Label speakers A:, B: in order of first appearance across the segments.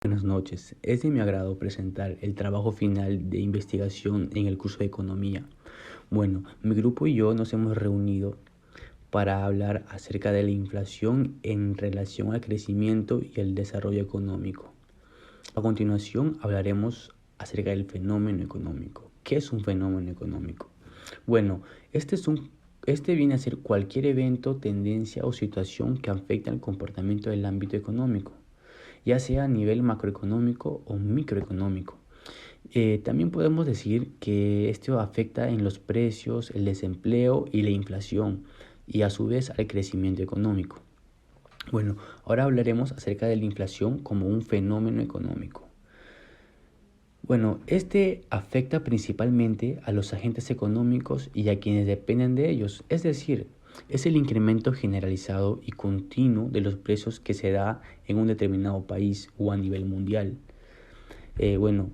A: Buenas noches. Es de mi agrado presentar el trabajo final de investigación en el curso de Economía. Bueno, mi grupo y yo nos hemos reunido para hablar acerca de la inflación en relación al crecimiento y el desarrollo económico. A continuación hablaremos acerca del fenómeno económico. ¿Qué es un fenómeno económico? Bueno, este viene a ser cualquier evento, tendencia o situación que afecta al comportamiento del ámbito económico, ya sea a nivel macroeconómico o microeconómico. También podemos decir que esto afecta en los precios, el desempleo y la inflación, y a su vez al crecimiento económico. Bueno, ahora hablaremos acerca de la inflación como un fenómeno económico. Bueno, este afecta principalmente a los agentes económicos y a quienes dependen de ellos, es decir, es el incremento generalizado y continuo de los precios que se da en un determinado país o a nivel mundial. Bueno,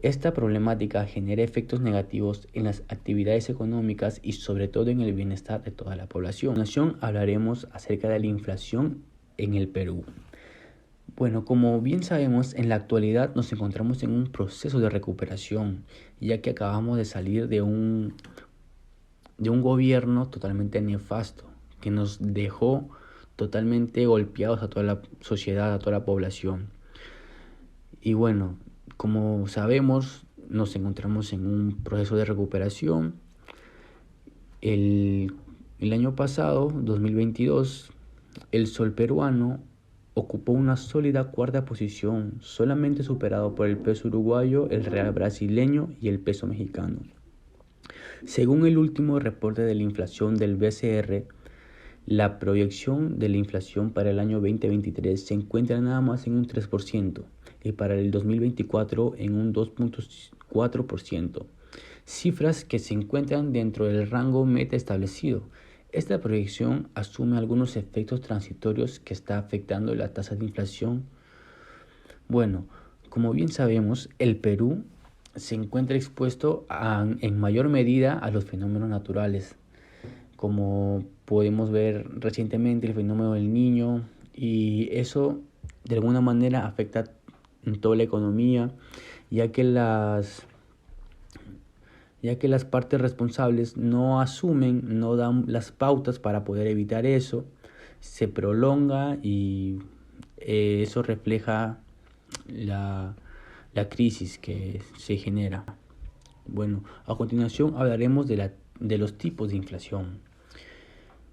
A: esta problemática genera efectos negativos en las actividades económicas y sobre todo en el bienestar de toda la población. A continuación hablaremos acerca de la inflación en el Perú. Bueno, como bien sabemos, en la actualidad nos encontramos en un proceso de recuperación, ya que acabamos de salir de un gobierno totalmente nefasto, que nos dejó totalmente golpeados a toda la sociedad, a toda la población. Y bueno, como sabemos, nos encontramos en un proceso de recuperación. El año pasado, 2022, el sol peruano ocupó una sólida cuarta posición, solamente superado por el peso uruguayo, el real brasileño y el peso mexicano. Según el último reporte de la inflación del BCR, la proyección de la inflación para el año 2023 se encuentra nada más en un 3% y para el 2024 en un 2.4%, cifras que se encuentran dentro del rango meta establecido. Esta proyección asume algunos efectos transitorios que está afectando la tasa de inflación. Bueno, como bien sabemos, el Perú se encuentra expuesto en mayor medida a los fenómenos naturales, como podemos ver recientemente el fenómeno del Niño, y eso de alguna manera afecta en toda la economía, ya que las partes responsables no asumen, no dan las pautas para poder evitar eso, se prolonga y eso refleja la crisis que se genera. Bueno, a continuación hablaremos de los tipos de inflación.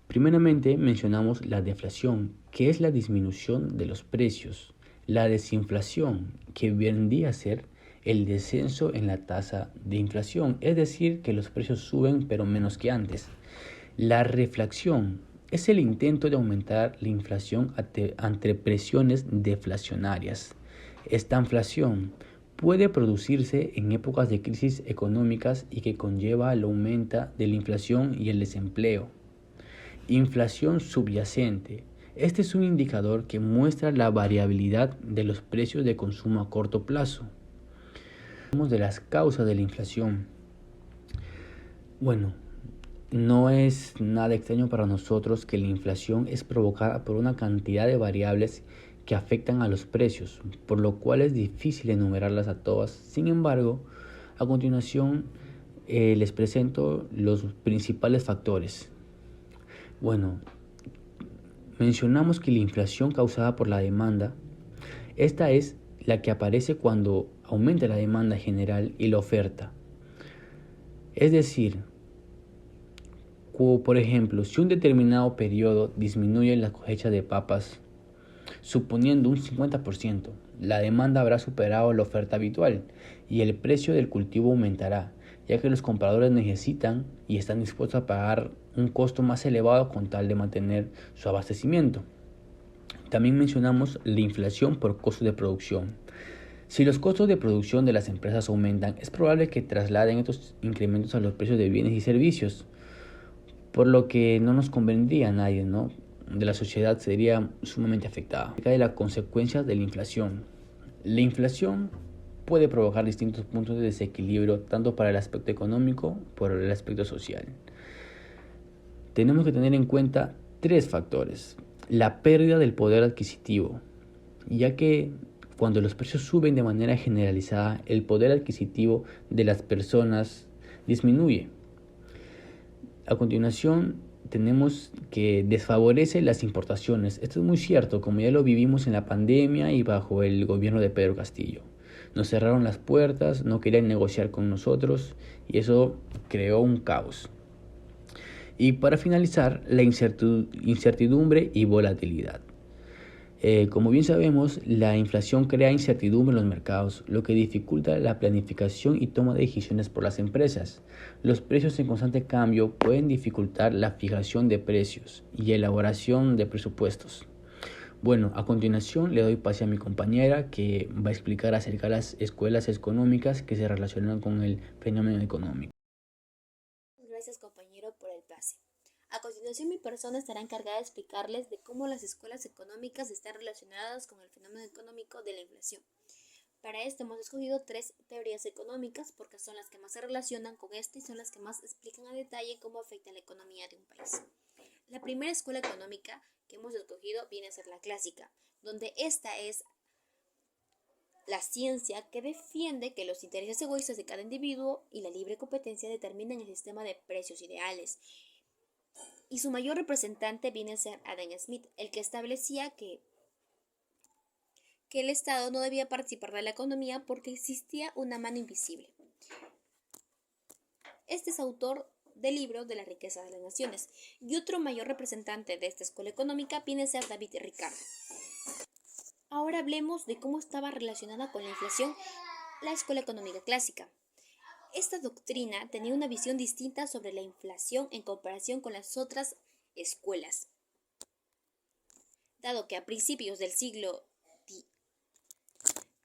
A: Primeramente mencionamos la deflación, que es la disminución de los precios. La desinflación, que vendría a ser el descenso en la tasa de inflación, es decir, que los precios suben pero menos que antes. La reflación es el intento de aumentar la inflación ante presiones deflacionarias. Esta inflación puede producirse en épocas de crisis económicas y que conlleva el aumento de la inflación y el desempleo. Inflación subyacente. Este es un indicador que muestra la variabilidad de los precios de consumo a corto plazo. Hablamos de las causas de la inflación. Bueno, no es nada extraño para nosotros que la inflación es provocada por una cantidad de variables que afectan a los precios, por lo cual es difícil enumerarlas a todas. Sin embargo, a continuación les presento los principales factores. Bueno, mencionamos que la inflación causada por la demanda, esta es la que aparece cuando aumenta la demanda general y la oferta. Es decir, por ejemplo, si un determinado periodo disminuye la cosecha de papas, suponiendo un 50%, la demanda habrá superado la oferta habitual y el precio del cultivo aumentará, ya que los compradores necesitan y están dispuestos a pagar un costo más elevado con tal de mantener su abastecimiento. También mencionamos la inflación por costos de producción. Si los costos de producción de las empresas aumentan, es probable que trasladen estos incrementos a los precios de bienes y servicios, por lo que no nos convendría a nadie, ¿no? De la sociedad sería sumamente afectada. De las consecuencias de la inflación. La inflación puede provocar distintos puntos de desequilibrio, tanto para el aspecto económico como por el aspecto social. Tenemos que tener en cuenta tres factores. La pérdida del poder adquisitivo, ya que Cuando los precios suben de manera generalizada, el poder adquisitivo de las personas disminuye. A continuación, tenemos que desfavorece las importaciones. Esto es muy cierto, como ya lo vivimos en la pandemia y bajo el gobierno de Pedro Castillo. Nos cerraron las puertas, no querían negociar con nosotros y eso creó un caos. Y para finalizar, la incertidumbre y volatilidad. Como bien sabemos, la inflación crea incertidumbre en los mercados, lo que dificulta la planificación y toma de decisiones por las empresas. Los precios en constante cambio pueden dificultar la fijación de precios y elaboración de presupuestos. Bueno, a continuación le doy pase a mi compañera que va a explicar acerca de las escuelas económicas que se relacionan con el fenómeno económico.
B: Gracias, compañero, por el pase. A continuación, mi persona estará encargada de explicarles de cómo las escuelas económicas están relacionadas con el fenómeno económico de la inflación. Para esto hemos escogido 3 teorías económicas porque son las que más se relacionan con este y son las que más explican a detalle cómo afecta la economía de un país. La primera escuela económica que hemos escogido viene a ser la clásica, donde esta es la ciencia que defiende que los intereses egoístas de cada individuo y la libre competencia determinan el sistema de precios ideales. Y su mayor representante viene a ser Adam Smith, el que establecía que el Estado no debía participar de la economía porque existía una mano invisible. Este es autor del libro de la riqueza de las naciones. Y otro mayor representante de esta escuela económica viene a ser David Ricardo. Ahora hablemos de cómo estaba relacionada con la inflación la escuela económica clásica. Esta doctrina tenía una visión distinta sobre la inflación en comparación con las otras escuelas, dado que a principios del siglo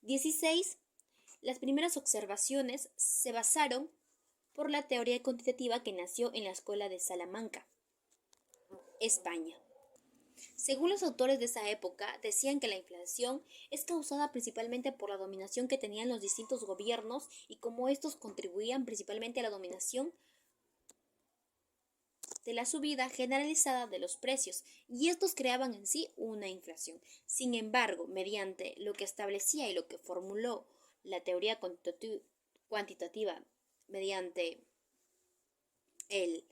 B: XVI las primeras observaciones se basaron por la teoría cuantitativa que nació en la escuela de Salamanca, España. Según los autores de esa época, decían que la inflación es causada principalmente por la dominación que tenían los distintos gobiernos y cómo estos contribuían principalmente a la dominación de la subida generalizada de los precios, y estos creaban en sí una inflación. Sin embargo, mediante lo que establecía y lo que formuló la teoría cuantitativa mediante el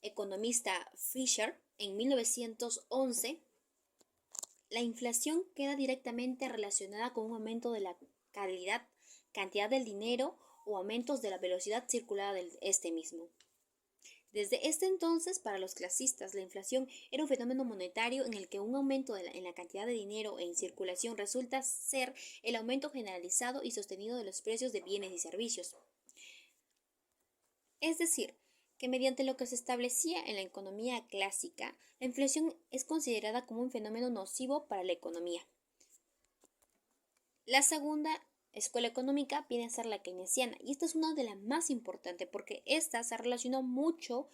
B: economista Fisher en 1911, la inflación queda directamente relacionada con un aumento de la cantidad del dinero o aumentos de la velocidad circulada de este mismo. Desde este entonces, para los clasistas, la inflación era un fenómeno monetario en el que un aumento en la cantidad de dinero en circulación resulta ser el aumento generalizado y sostenido de los precios de bienes y servicios. Es decir, que mediante lo que se establecía en la economía clásica, la inflación es considerada como un fenómeno nocivo para la economía. La segunda escuela económica viene a ser la keynesiana, y esta es una de las más importantes porque esta se relacionó mucho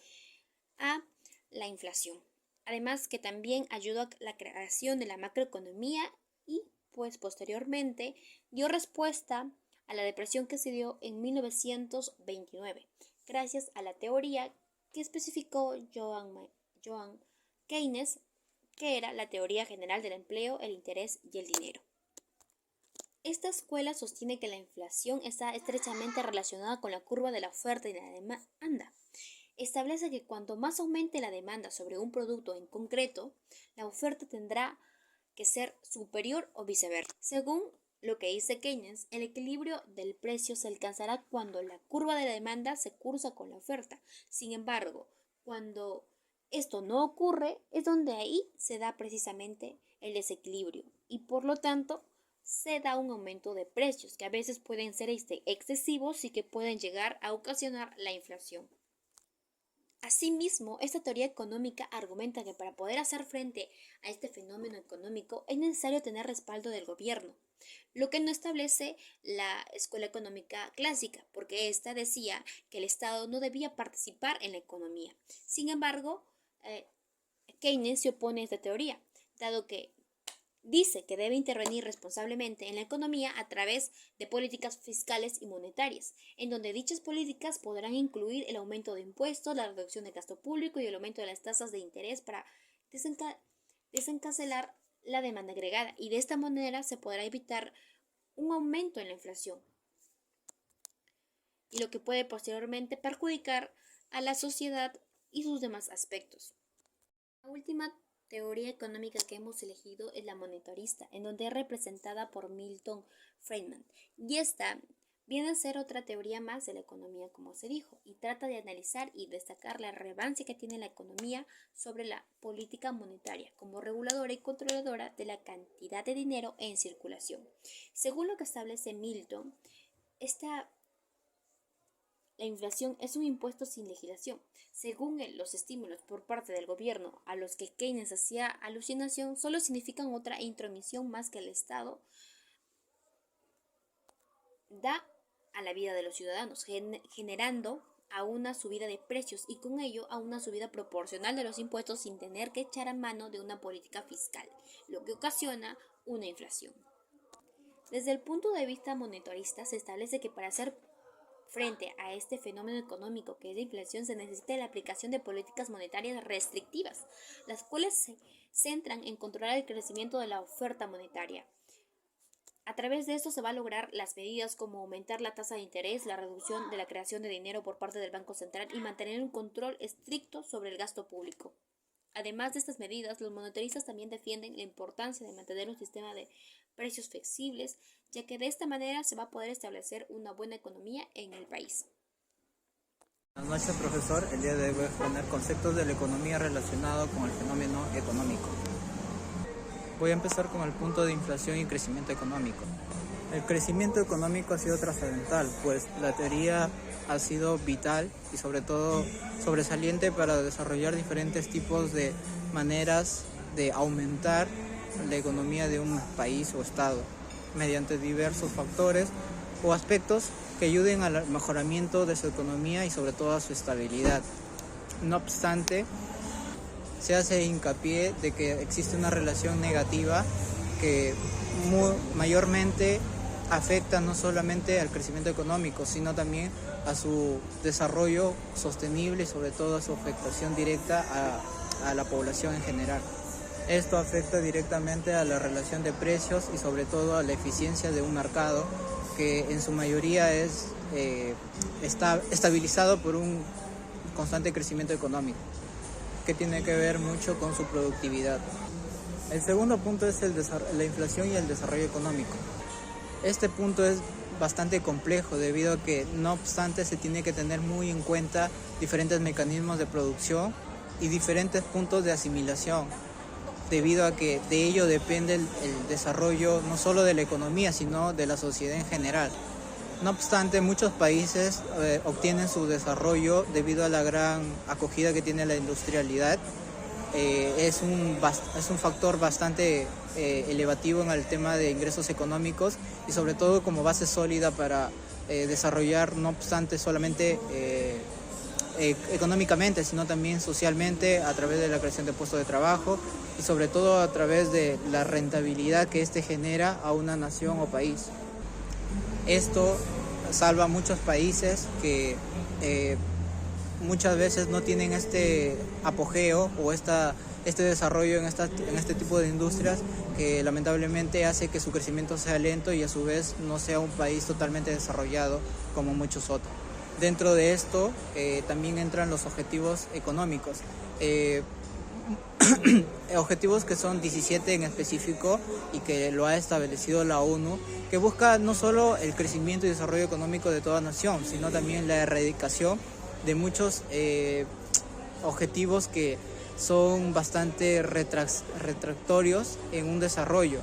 B: a la inflación. Además que también ayudó a la creación de la macroeconomía y pues posteriormente dio respuesta a la depresión que se dio en 1929, gracias a la teoría que especificó Joan Keynes, que era la teoría general del empleo, el interés y el dinero. Esta escuela sostiene que la inflación está estrechamente relacionada con la curva de la oferta y la demanda. Establece que cuanto más aumente la demanda sobre un producto en concreto, la oferta tendrá que ser superior o viceversa. Según lo que dice Keynes, el equilibrio del precio se alcanzará cuando la curva de la demanda se cruza con la oferta. Sin embargo, cuando esto no ocurre, es donde ahí se da precisamente el desequilibrio y por lo tanto se da un aumento de precios que a veces pueden ser excesivos y que pueden llegar a ocasionar la inflación. Asimismo, esta teoría económica argumenta que para poder hacer frente a este fenómeno económico es necesario tener respaldo del gobierno, lo que no establece la escuela económica clásica, porque ésta decía que el Estado no debía participar en la economía. Sin embargo, Keynes se opone a esta teoría, dado que dice que debe intervenir responsablemente en la economía a través de políticas fiscales y monetarias, en donde dichas políticas podrán incluir el aumento de impuestos, la reducción del gasto público y el aumento de las tasas de interés para desencadenar la demanda agregada, y de esta manera se podrá evitar un aumento en la inflación y lo que puede posteriormente perjudicar a la sociedad y sus demás aspectos. La última teoría económica que hemos elegido es la monetarista, en donde es representada por Milton Friedman. Y esta viene a ser otra teoría más de la economía, como se dijo, y trata de analizar y destacar la relevancia que tiene la economía sobre la política monetaria, como reguladora y controladora de la cantidad de dinero en circulación. Según lo que establece Milton, la inflación es un impuesto sin legislación. Según él, los estímulos por parte del gobierno a los que Keynes hacía alusión solo significan otra intromisión más que el Estado da a la vida de los ciudadanos, generando a una subida de precios y con ello a una subida proporcional de los impuestos sin tener que echar a mano de una política fiscal, lo que ocasiona una inflación. Desde el punto de vista monetarista, se establece que para hacer frente a este fenómeno económico que es la inflación se necesita la aplicación de políticas monetarias restrictivas, las cuales se centran en controlar el crecimiento de la oferta monetaria. A través de esto se va a lograr las medidas como aumentar la tasa de interés, la reducción de la creación de dinero por parte del Banco Central y mantener un control estricto sobre el gasto público. Además de estas medidas, los monetaristas también defienden la importancia de mantener un sistema de precios flexibles, ya que de esta manera se va a poder establecer una buena economía en el país.
C: Buenas noches, profesor. El día de hoy voy a exponer conceptos de la economía relacionados con el fenómeno económico. Voy a empezar con el punto de inflación y crecimiento económico. El crecimiento económico ha sido trascendental, pues la teoría ha sido vital y sobre todo sobresaliente para desarrollar diferentes tipos de maneras de aumentar la economía de un país o estado mediante diversos factores o aspectos que ayuden al mejoramiento de su economía y sobre todo a su estabilidad. No obstante, se hace hincapié de que existe una relación negativa que mayormente afecta no solamente al crecimiento económico, sino también a su desarrollo sostenible y sobre todo a su afectación directa a la población en general. Esto afecta directamente a la relación de precios y sobre todo a la eficiencia de un mercado que en su mayoría está estabilizado por un constante crecimiento económico, que tiene que ver mucho con su productividad. El segundo punto es la inflación y el desarrollo económico. Este punto es bastante complejo debido a que, no obstante, se tiene que tener muy en cuenta diferentes mecanismos de producción y diferentes puntos de asimilación, debido a que de ello depende el desarrollo no solo de la economía, sino de la sociedad en general. No obstante, muchos países obtienen su desarrollo debido a la gran acogida que tiene la industrialidad. Es un factor bastante elevativo en el tema de ingresos económicos y sobre todo como base sólida para desarrollar, no obstante solamente económicamente, sino también socialmente a través de la creación de puestos de trabajo y sobre todo a través de la rentabilidad que éste genera a una nación o país. Esto salva a muchos países que muchas veces no tienen este apogeo o este desarrollo en este tipo de industrias, que lamentablemente hace que su crecimiento sea lento y a su vez no sea un país totalmente desarrollado como muchos otros. Dentro de esto también entran los objetivos económicos. Objetivos que son 17 en específico y que lo ha establecido la ONU, que busca no solo el crecimiento y desarrollo económico de toda nación, sino también la erradicación de muchos objetivos que son bastante retractorios en un desarrollo,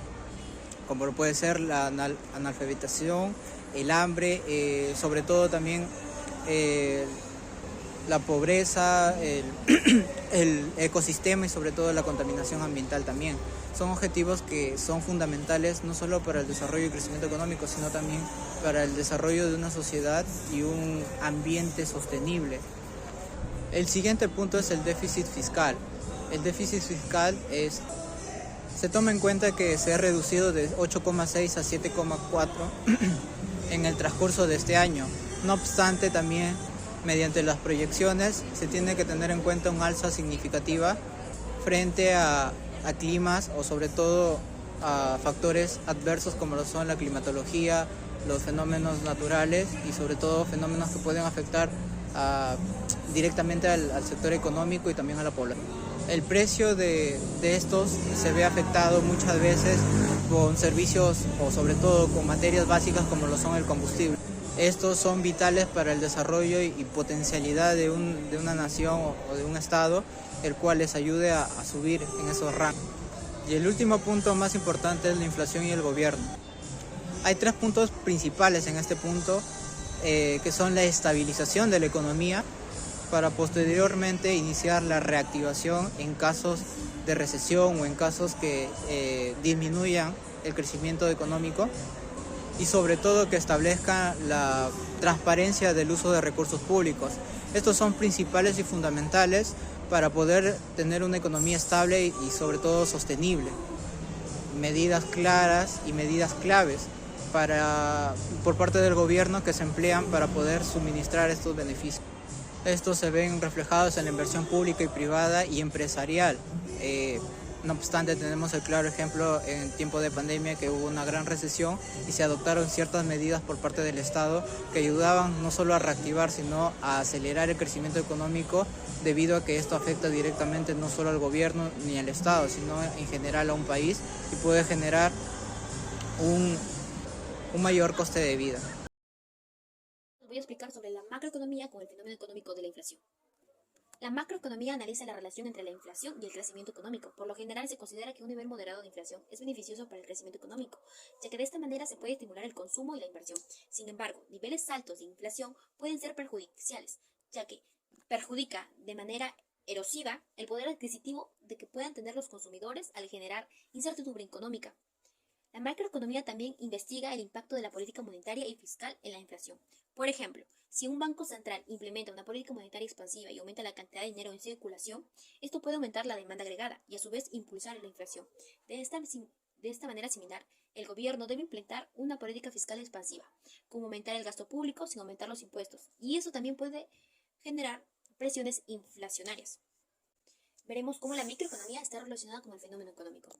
C: como lo puede ser la analfabetización, el hambre, sobre todo también la pobreza, el ecosistema y sobre todo la contaminación ambiental también. Son objetivos que son fundamentales no solo para el desarrollo y crecimiento económico, sino también para el desarrollo de una sociedad y un ambiente sostenible. El siguiente punto es el déficit fiscal. El déficit fiscal se toma en cuenta que se ha reducido de 8,6 a 7,4 en el transcurso de este año. No obstante, también mediante las proyecciones se tiene que tener en cuenta una alza significativa frente a climas o sobre todo a factores adversos como lo son la climatología, los fenómenos naturales y sobre todo fenómenos que pueden afectar directamente al sector económico y también a la población. El precio de estos se ve afectado muchas veces con servicios o sobre todo con materias básicas como lo son el combustible. Estos son vitales para el desarrollo y potencialidad de una nación o de un estado, el cual les ayude a subir en esos rangos. Y el último punto más importante es la inflación y el gobierno. Hay 3 puntos principales en este punto, que son la estabilización de la economía para posteriormente iniciar la reactivación en casos de recesión o en casos que disminuyan el crecimiento económico, y sobre todo que establezca la transparencia del uso de recursos públicos. Estos son principales y fundamentales para poder tener una economía estable y sobre todo sostenible. Medidas claras y medidas claves por parte del gobierno que se emplean para poder suministrar estos beneficios. Estos se ven reflejados en la inversión pública y privada y empresarial. No obstante, tenemos el claro ejemplo en tiempo de pandemia que hubo una gran recesión y se adoptaron ciertas medidas por parte del Estado que ayudaban no solo a reactivar, sino a acelerar el crecimiento económico, debido a que esto afecta directamente no solo al gobierno ni al Estado, sino en general a un país y puede generar un mayor coste de vida.
B: Voy a explicar sobre la macroeconomía con el fenómeno económico de la inflación. La macroeconomía analiza la relación entre la inflación y el crecimiento económico. Por lo general, se considera que un nivel moderado de inflación es beneficioso para el crecimiento económico, ya que de esta manera se puede estimular el consumo y la inversión. Sin embargo, niveles altos de inflación pueden ser perjudiciales, ya que perjudica de manera erosiva el poder adquisitivo de que puedan tener los consumidores al generar incertidumbre económica. La macroeconomía también investiga el impacto de la política monetaria y fiscal en la inflación. Por ejemplo, si un banco central implementa una política monetaria expansiva y aumenta la cantidad de dinero en circulación, esto puede aumentar la demanda agregada y a su vez impulsar la inflación. De esta manera similar, el gobierno debe implementar una política fiscal expansiva, como aumentar el gasto público sin aumentar los impuestos, y eso también puede generar presiones inflacionarias. Veremos cómo la microeconomía está relacionada con el fenómeno económico.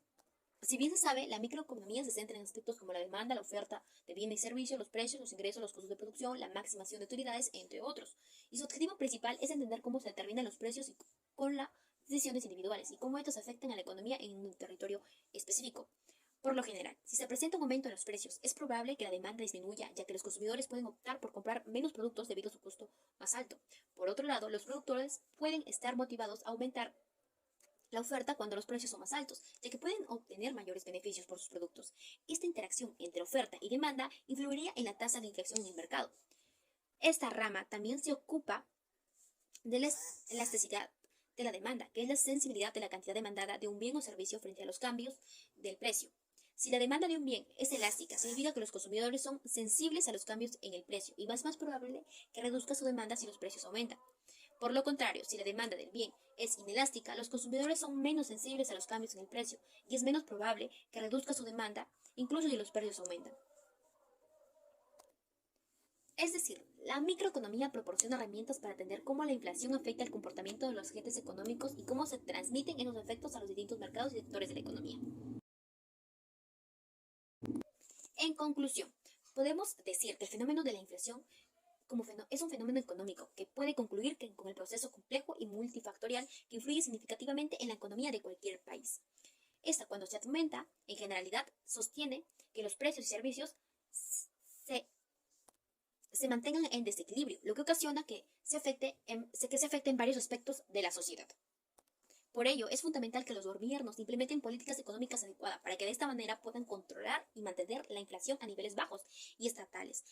B: Si bien se sabe, la microeconomía se centra en aspectos como la demanda, la oferta de bienes y servicios, los precios, los ingresos, los costos de producción, la maximación de utilidades, entre otros. Y su objetivo principal es entender cómo se determinan los precios con las decisiones individuales y cómo estos afectan a la economía en un territorio específico. Por lo general, si se presenta un aumento en los precios, es probable que la demanda disminuya, ya que los consumidores pueden optar por comprar menos productos debido a su costo más alto. Por otro lado, los productores pueden estar motivados a aumentar la oferta cuando los precios son más altos, ya que pueden obtener mayores beneficios por sus productos. Esta interacción entre oferta y demanda influiría en la tasa de inflación en el mercado. Esta rama también se ocupa de la elasticidad de la demanda, que es la sensibilidad de la cantidad demandada de un bien o servicio frente a los cambios del precio. Si la demanda de un bien es elástica, significa que los consumidores son sensibles a los cambios en el precio y es más probable que reduzca su demanda si los precios aumentan. Por lo contrario, si la demanda del bien es inelástica, los consumidores son menos sensibles a los cambios en el precio y es menos probable que reduzca su demanda, incluso si los precios aumentan. Es decir, la microeconomía proporciona herramientas para entender cómo la inflación afecta el comportamiento de los agentes económicos y cómo se transmiten esos efectos a los distintos mercados y sectores de la economía. En conclusión, podemos decir que el fenómeno de la inflación es un fenómeno económico que puede concluir con el proceso complejo y multifactorial que influye significativamente en la economía de cualquier país. Esta, cuando se aumenta, en generalidad, sostiene que los precios y servicios se mantengan en desequilibrio, lo que ocasiona que se afecten varios aspectos de la sociedad. Por ello, es fundamental que los gobiernos implementen políticas económicas adecuadas para que de esta manera puedan controlar y mantener la inflación a niveles bajos y estatales.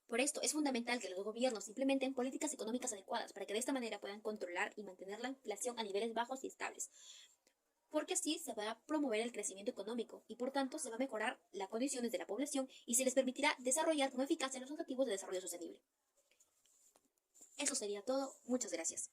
B: Por esto, es fundamental que los gobiernos implementen políticas económicas adecuadas para que de esta manera puedan controlar y mantener la inflación a niveles bajos y estables, porque así se va a promover el crecimiento económico y por tanto se va a mejorar las condiciones de la población y se les permitirá desarrollar con eficacia los objetivos de desarrollo sostenible. Eso sería todo. Muchas gracias.